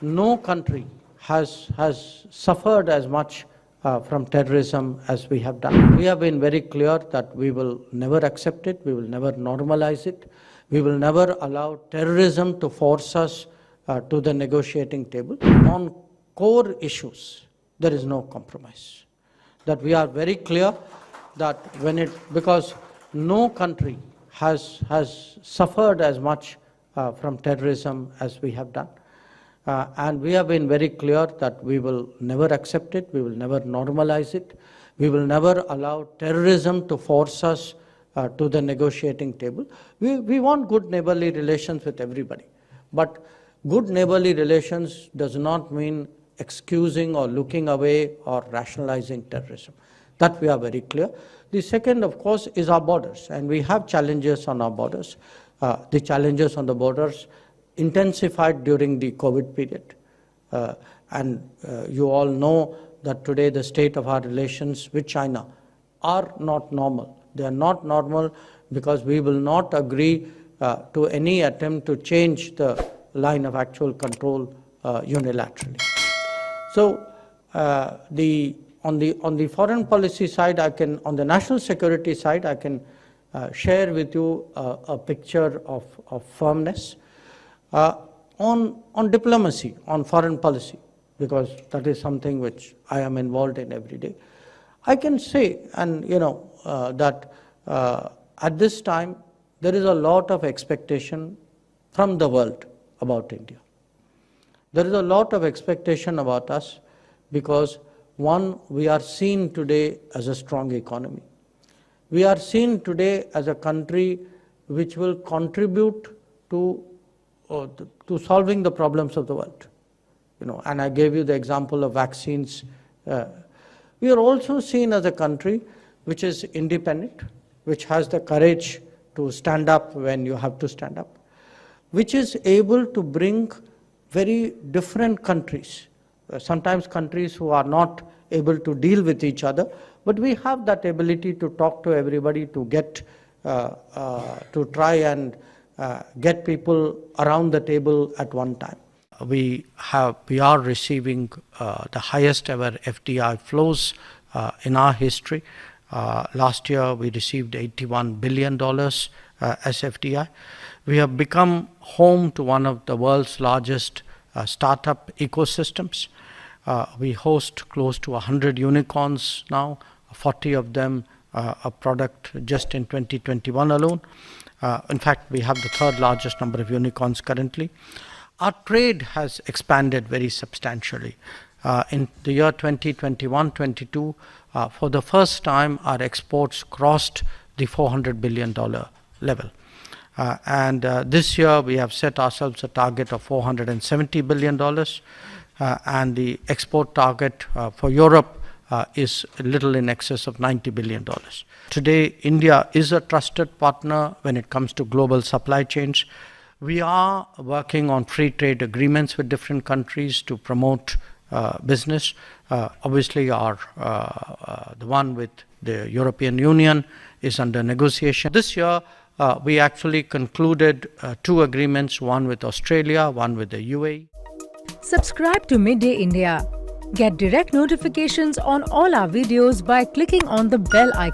no country has suffered as much from terrorism as we have done. We have been very clear that we will never accept it, we will never normalize it, we will never allow terrorism to force us to the negotiating table. On core issues, there is no compromise. That we are very clear that because no country has suffered as much from terrorism as we have done. And we have been very clear that we will never accept it, we will never normalize it, we will never allow terrorism to force us to the negotiating table. We want good neighborly relations with everybody, but good neighborly relations does not mean excusing or looking away or rationalizing terrorism. That we are very clear. The second, of course, is our borders, and we have challenges on our borders. The challenges on the borders intensified during the COVID period. You all know that today the state of our relations with China are not normal. They are not normal because we will not agree to any attempt to change the line of actual control unilaterally. So on the foreign policy side, on the national security side, I can share with you a picture of firmness. On diplomacy, on foreign policy, because that is something which I am involved in every day, I can say, that at this time there is a lot of expectation from the world about India. There is a lot of expectation about us because, one, we are seen today as a strong economy. We are seen today as a country which will contribute to solving the problems of the world. And I gave you the example of vaccines. We are also seen as a country which is independent, which has the courage to stand up when you have to stand up, which is able to bring very different countries, sometimes countries who are not able to deal with each other, but we have that ability to talk to everybody, to get, to try and get people around the table at one time. We are receiving the highest ever FDI flows in our history. Last year we received $81 billion as FDI. We have become home to one of the world's largest startup ecosystems. We host close to 100 unicorns now, 40 of them a product just in 2021 alone. In fact, we have the third largest number of unicorns currently. Our trade has expanded very substantially. In the year 2021-22, for the first time, our exports crossed the $400 billion level. This year, we have set ourselves a target of $470 billion, and the export target for Europe is a little in excess of $90 billion. Today, India is a trusted partner when it comes to global supply chains. We are working on free trade agreements with different countries to promote business. Obviously, the one with the European Union is under negotiation. This year, we actually concluded 2 agreements, one with Australia, one with the UAE. Subscribe to Midday India. Get direct notifications on all our videos by clicking on the bell icon.